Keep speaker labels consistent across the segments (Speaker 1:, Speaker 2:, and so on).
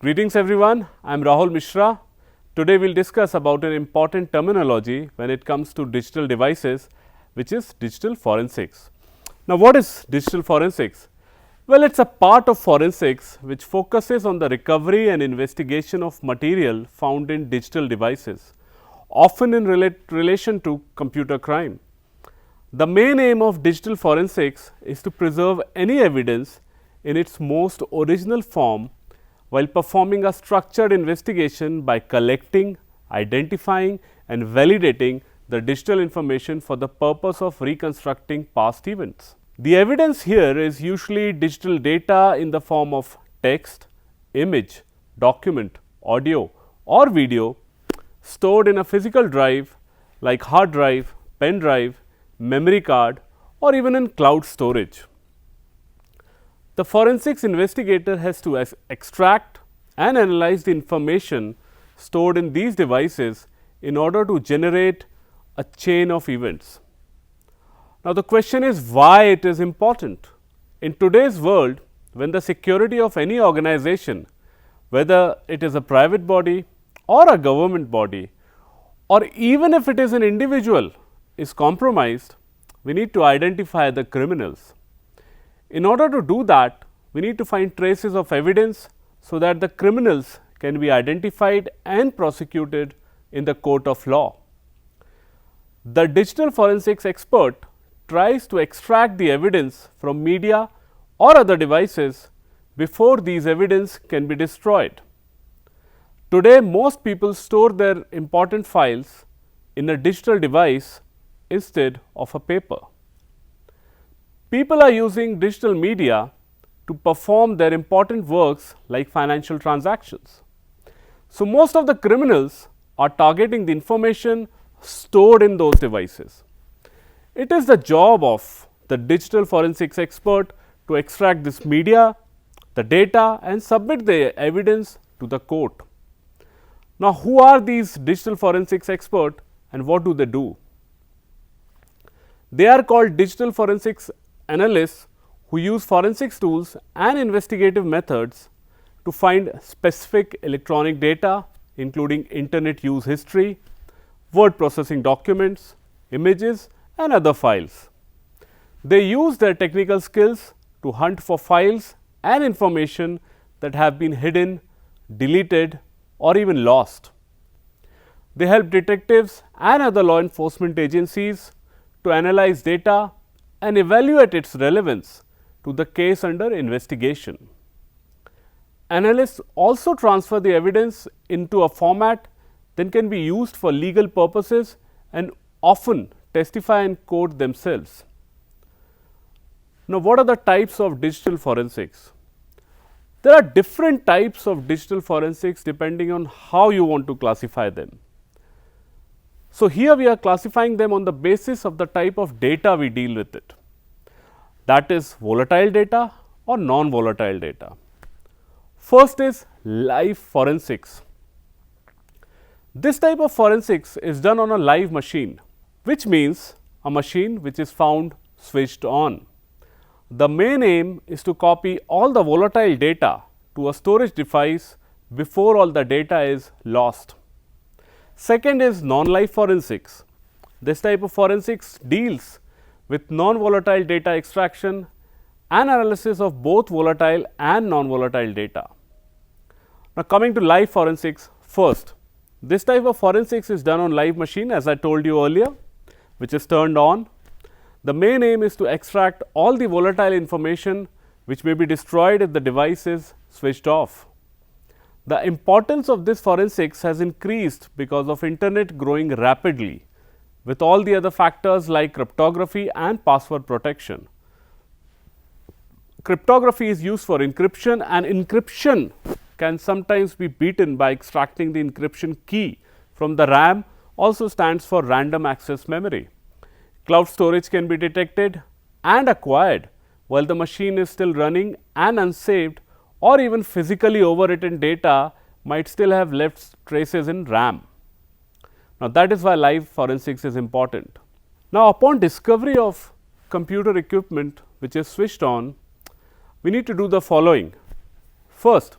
Speaker 1: Greetings everyone, I am Rahul Mishra. Today we will discuss about an important terminology when it comes to digital devices, which is digital forensics. Now what is digital forensics? Well, it is a part of forensics which focuses on the recovery and investigation of material found in digital devices, often in relation to computer crime. The main aim of digital forensics is to preserve any evidence in its most original form while performing a structured investigation by collecting, identifying and validating the digital information for the purpose of reconstructing past events. The evidence here is usually digital data in the form of text, image, document, audio or video stored in a physical drive like hard drive, pen drive, memory card or even in cloud storage. The forensics investigator has to extract and analyze the information stored in these devices in order to generate a chain of events. Now, the question is why it is important. In today's world, when the security of any organization, whether it is a private body or a government body, or even if it is an individual, is compromised, we need to identify the criminals. In order to do that, we need to find traces of evidence so that the criminals can be identified and prosecuted in the court of law. The digital forensics expert tries to extract the evidence from media or other devices before these evidence can be destroyed. Today, most people store their important files in a digital device instead of a paper. People are using digital media to perform their important works like financial transactions. So, most of the criminals are targeting the information stored in those devices. It is the job of the digital forensics expert to extract this media, the data and submit the evidence to the court. Now, who are these digital forensics experts and what do they do? They are called digital forensics analysts who use forensics tools and investigative methods to find specific electronic data including internet use history, word processing documents, images and other files. They use their technical skills to hunt for files and information that have been hidden, deleted or even lost. They help detectives and other law enforcement agencies to analyze data and evaluate its relevance to the case under investigation. Analysts also transfer the evidence into a format that can be used for legal purposes and often testify in court themselves. Now, what are the types of digital forensics? There are different types of digital forensics depending on how you want to classify them. So, here we are classifying them on the basis of the type of data we deal with it, that is volatile data or non-volatile data. First is live forensics. This type of forensics is done on a live machine, which means a machine which is found switched on. The main aim is to copy all the volatile data to a storage device before all the data is lost. Second is non-live forensics. This type of forensics deals with non-volatile data extraction and analysis of both volatile and non-volatile data. Now, coming to live forensics first. This type of forensics is done on live machine as I told you earlier, which is turned on. The main aim is to extract all the volatile information which may be destroyed if the device is switched off. The importance of this forensics has increased because of internet growing rapidly with all the other factors like cryptography and password protection. Cryptography is used for encryption and encryption can sometimes be beaten by extracting the encryption key from the RAM, also stands for random access memory. Cloud storage can be detected and acquired while the machine is still running and unsaved or even physically overwritten data might still have left traces in RAM. Now, that is why live forensics is important. Now, upon discovery of computer equipment which is switched on, we need to do the following. First,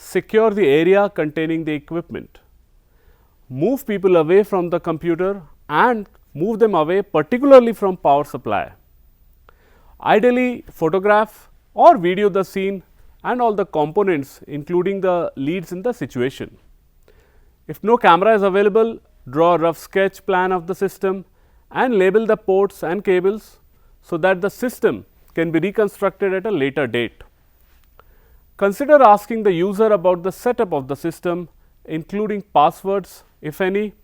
Speaker 1: secure the area containing the equipment, move people away from the computer and move them away particularly from power supply. Ideally, photograph or video the scene and all the components including the leads in the situation. If no camera is available, draw a rough sketch plan of the system and label the ports and cables so that the system can be reconstructed at a later date. Consider asking the user about the setup of the system, including passwords, if any,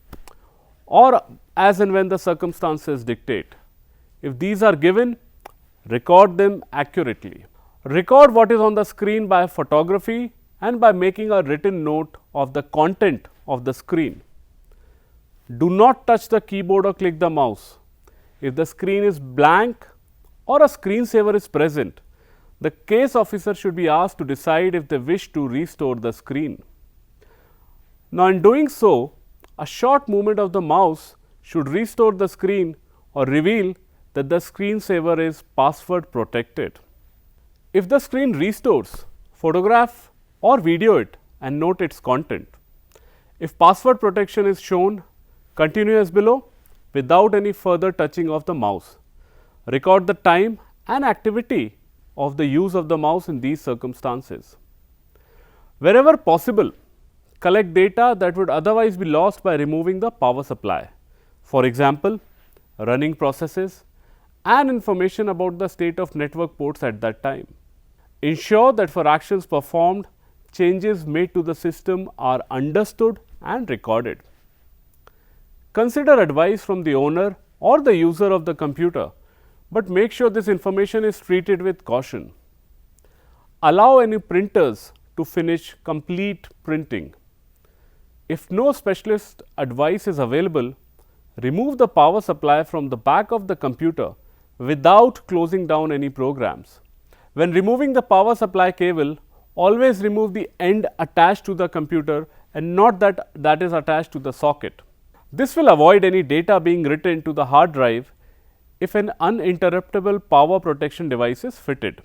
Speaker 1: or as and when the circumstances dictate. If these are given, record them accurately. Record what is on the screen by photography and by making a written note of the content of the screen. Do not touch the keyboard or click the mouse. If the screen is blank or a screensaver is present, the case officer should be asked to decide if they wish to restore the screen. Now, in doing so, a short movement of the mouse should restore the screen or reveal that the screensaver is password protected. If the screen restores, photograph or video it and note its content. If password protection is shown, continue as below without any further touching of the mouse. Record the time and activity of the use of the mouse in these circumstances. Wherever possible, collect data that would otherwise be lost by removing the power supply. For example, running processes and information about the state of network ports at that time. Ensure that for actions performed, changes made to the system are understood and recorded. Consider advice from the owner or the user of the computer, but make sure this information is treated with caution. Allow any printers to finish complete printing. If no specialist advice is available, remove the power supply from the back of the computer without closing down any programs. When removing the power supply cable, always remove the end attached to the computer and not that is attached to the socket. This will avoid any data being written to the hard drive if an uninterruptible power protection device is fitted.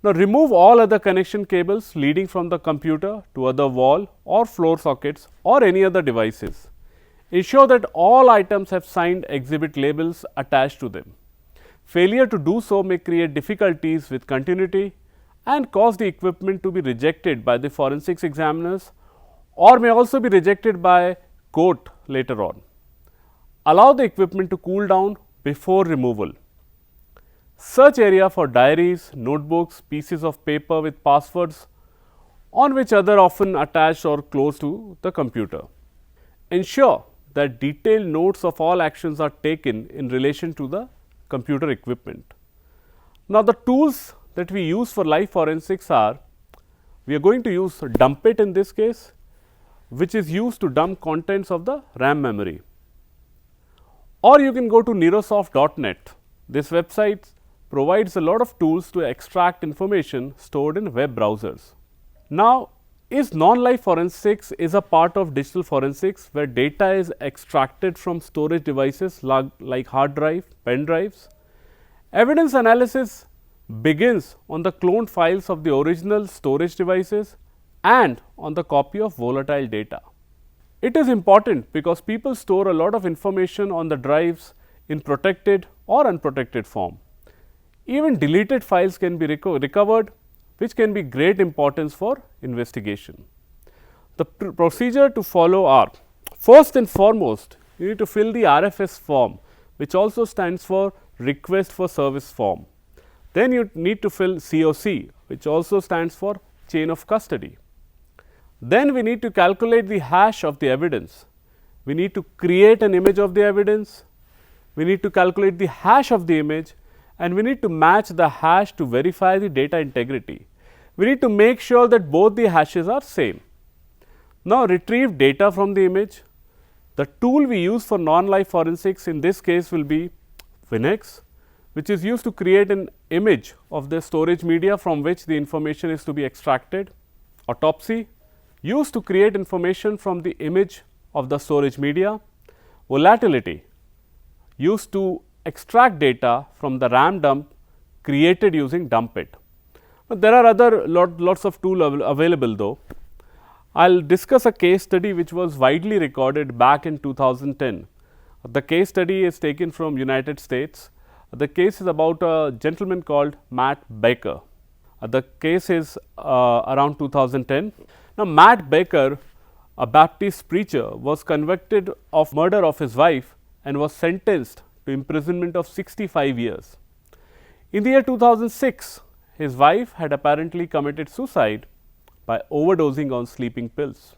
Speaker 1: Now, remove all other connection cables leading from the computer to other wall or floor sockets or any other devices. Ensure that all items have signed exhibit labels attached to them. Failure to do so may create difficulties with continuity and cause the equipment to be rejected by the forensics examiners or may also be rejected by court later on. Allow the equipment to cool down before removal. Search area for diaries, notebooks, pieces of paper with passwords on which other often attached or close to the computer. Ensure that detailed notes of all actions are taken in relation to the computer equipment. Now, the tools that we use for live forensics are, we are going to use Dumpit in this case, which is used to dump contents of the RAM memory. Or you can go to Nerosoft.net. This website provides a lot of tools to extract information stored in web browsers. Now, is non-live forensics is a part of digital forensics where data is extracted from storage devices like hard drive, pen drives. Evidence analysis begins on the cloned files of the original storage devices and on the copy of volatile data. It is important because people store a lot of information on the drives in protected or unprotected form. Even deleted files can be recovered, which can be great importance for investigation. The procedure to follow are, first and foremost, you need to fill the RFS form, which also stands for Request for Service form. Then you need to fill COC, which also stands for Chain of Custody. Then we need to calculate the hash of the evidence. We need to create an image of the evidence. We need to calculate the hash of the image, and we need to match the hash to verify the data integrity. We need to make sure that both the hashes are same. Now, retrieve data from the image. The tool we use for non-live forensics in this case will be Phoenix, which is used to create an image of the storage media from which the information is to be extracted. Autopsy, used to create information from the image of the storage media. Volatility, used to extract data from the RAM dump created using Dumpit. There are lots of tools available though. I'll discuss a case study which was widely recorded back in 2010. The case study is taken from United States. The case is about a gentleman called Matt Baker. The case is around 2010. Now, Matt Baker, a Baptist preacher, was convicted of murder of his wife and was sentenced to imprisonment of 65 years. In the year 2006, his wife had apparently committed suicide by overdosing on sleeping pills.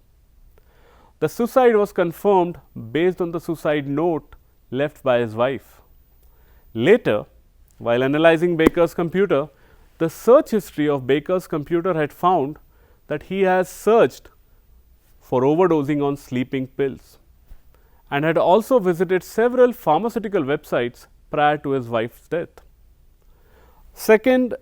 Speaker 1: The suicide was confirmed based on the suicide note left by his wife. Later, while analyzing Baker's computer, the search history of Baker's computer had found that he has searched for overdosing on sleeping pills and had also visited several pharmaceutical websites prior to his wife's death. Second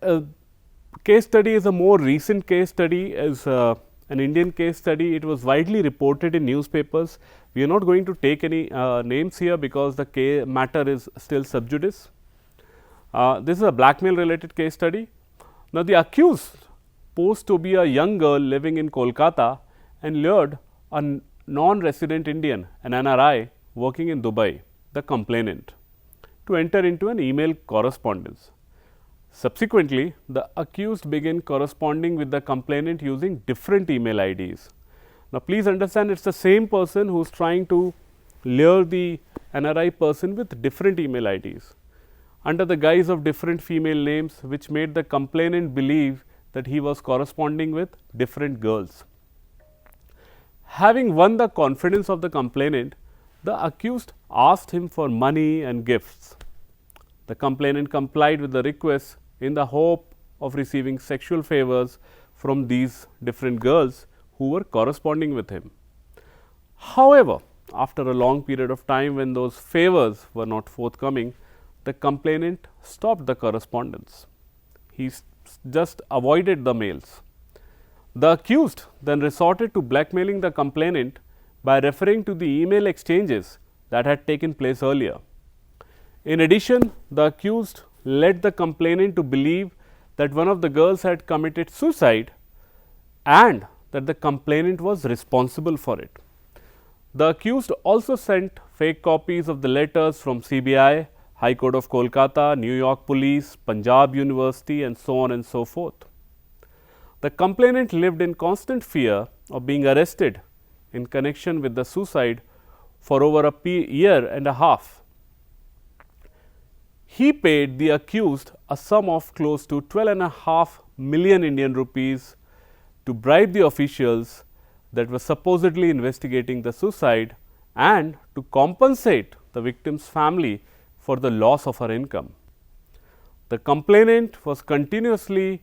Speaker 1: case study is a more recent case study, is an Indian case study. It was widely reported in newspapers. We are not going to take any names here because the matter is still sub judice. This is a blackmail related case study. Now, the accused posed to be a young girl living in Kolkata and lured a non-resident Indian, an NRI working in Dubai, the complainant, to enter into an email correspondence. Subsequently, the accused began corresponding with the complainant using different email IDs. Now, please understand, it is the same person who is trying to lure the NRI person with different email IDs under the guise of different female names, which made the complainant believe that he was corresponding with different girls. Having won the confidence of the complainant, the accused asked him for money and gifts. The complainant complied with the request in the hope of receiving sexual favors from these different girls who were corresponding with him. However, after a long period of time when those favors were not forthcoming, the complainant stopped the correspondence. He just avoided the mails. The accused then resorted to blackmailing the complainant by referring to the email exchanges that had taken place earlier. In addition, the accused led the complainant to believe that one of the girls had committed suicide and that the complainant was responsible for it. The accused also sent fake copies of the letters from CBI, High Court of Kolkata, New York Police, Punjab University, and so on and so forth. The complainant lived in constant fear of being arrested in connection with the suicide for over a year and a half. He paid the accused a sum of close to 12.5 million Indian rupees to bribe the officials that were supposedly investigating the suicide and to compensate the victim's family for the loss of her income. The complainant was continuously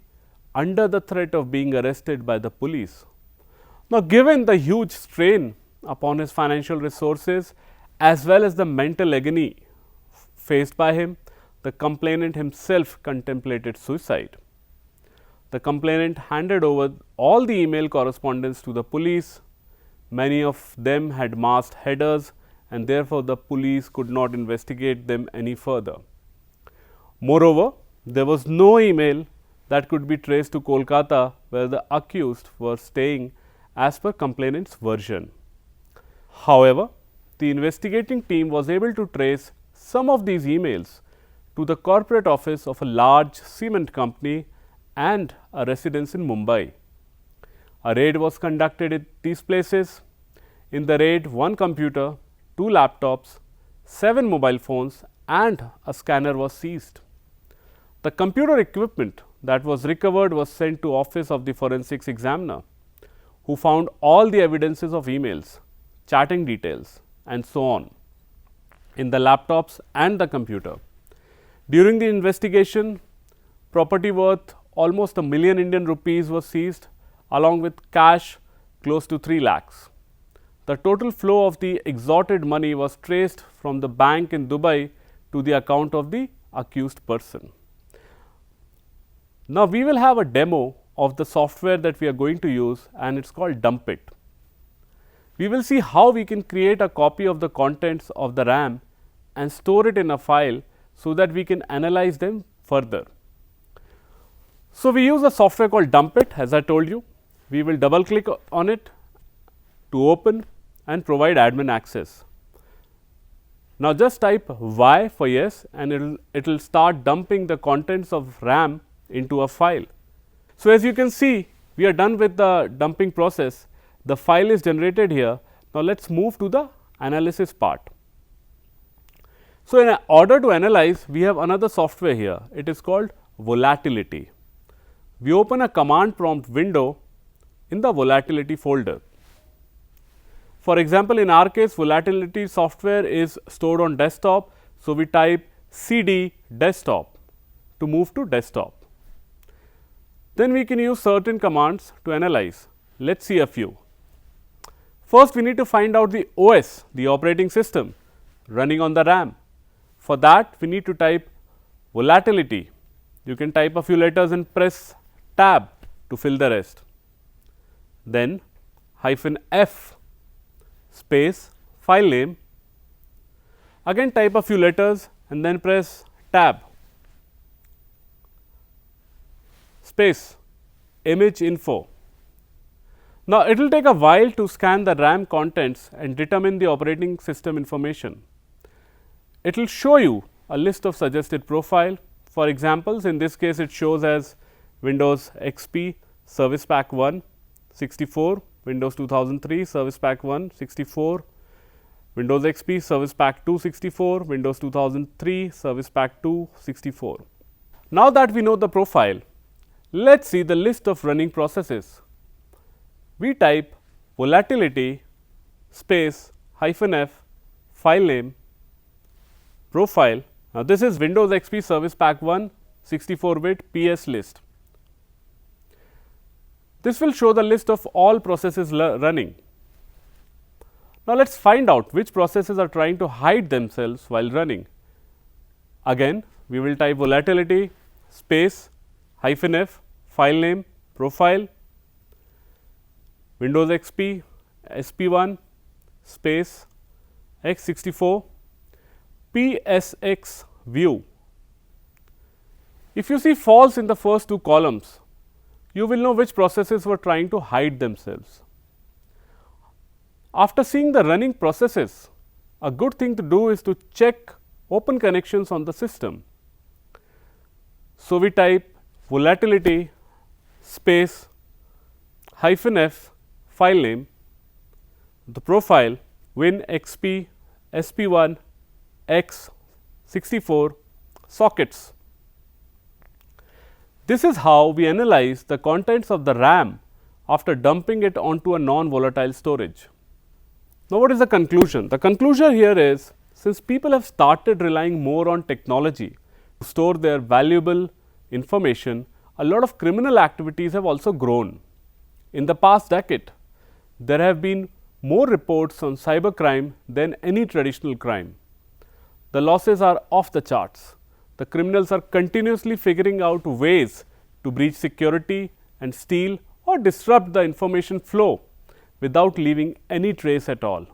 Speaker 1: under the threat of being arrested by the police. Now, given the huge strain upon his financial resources as well as the mental agony faced by him, the complainant himself contemplated suicide. The complainant handed over all the email correspondence to the police. Many of them had masked headers, and therefore, the police could not investigate them any further. Moreover, there was no email that could be traced to Kolkata where the accused were staying as per complainant's version. However, the investigating team was able to trace some of these emails to the corporate office of a large cement company and a residence in Mumbai. A raid was conducted at these places. In the raid, one computer, 2 laptops, 7 mobile phones and a scanner was seized. The computer equipment that was recovered was sent to office of the forensics examiner, who found all the evidences of emails, chatting details and so on in the laptops and the computer. During the investigation, property worth almost a million Indian rupees was seized along with cash close to 3 lakhs. The total flow of the extorted money was traced from the bank in Dubai to the account of the accused person. Now, we will have a demo of the software that we are going to use, and it is called Dumpit. We will see how we can create a copy of the contents of the RAM and store it in a file so that we can analyze them further. So, we use a software called Dumpit, as I told you. We will double click on it to open and provide admin access. Now, just type Y for yes and it will start dumping the contents of RAM into a file. So, as you can see, we are done with the dumping process. The file is generated here. Now, let us move to the analysis part. So, in order to analyze, we have another software here. It is called Volatility. We open a command prompt window in the Volatility folder. For example, in our case, Volatility software is stored on desktop. So, we type cd desktop to move to desktop. Then we can use certain commands to analyze. Let us see a few. First, we need to find out the OS, the operating system running on the RAM. For that, we need to type volatility. You can type a few letters and press tab to fill the rest. Then -F space file name. Again type a few letters and then press tab space image info. Now, it will take a while to scan the RAM contents and determine the operating system information. It will show you a list of suggested profile. For examples, in this case it shows as Windows XP Service Pack 1 64, Windows 2003 Service Pack 1 64, Windows XP Service Pack 2 64, Windows 2003 Service Pack 2 64. Now that we know the profile, let us see the list of running processes. We type volatility space -F file name profile. Now, this is Windows XP Service Pack 1 64-bit PS list. This will show the list of all processes running. Now, let us find out which processes are trying to hide themselves while running. Again, we will type volatility space -F file name profile Windows XP SP1 space x64 PSX view. If you see false in the first two columns, you will know which processes were trying to hide themselves. After seeing the running processes, a good thing to do is to check open connections on the system. So, we type volatility space -F file name, the profile Win XP SP1 x64 sockets. This is how we analyze the contents of the RAM after dumping it onto a non-volatile storage. Now, what is the conclusion? The conclusion here is, since people have started relying more on technology to store their valuable information, a lot of criminal activities have also grown. In the past decade, there have been more reports on cybercrime than any traditional crime. The losses are off the charts. The criminals are continuously figuring out ways to breach security and steal or disrupt the information flow without leaving any trace at all.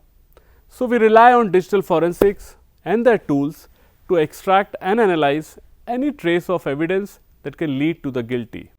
Speaker 1: So, we rely on digital forensics and their tools to extract and analyze any trace of evidence that can lead to the guilty.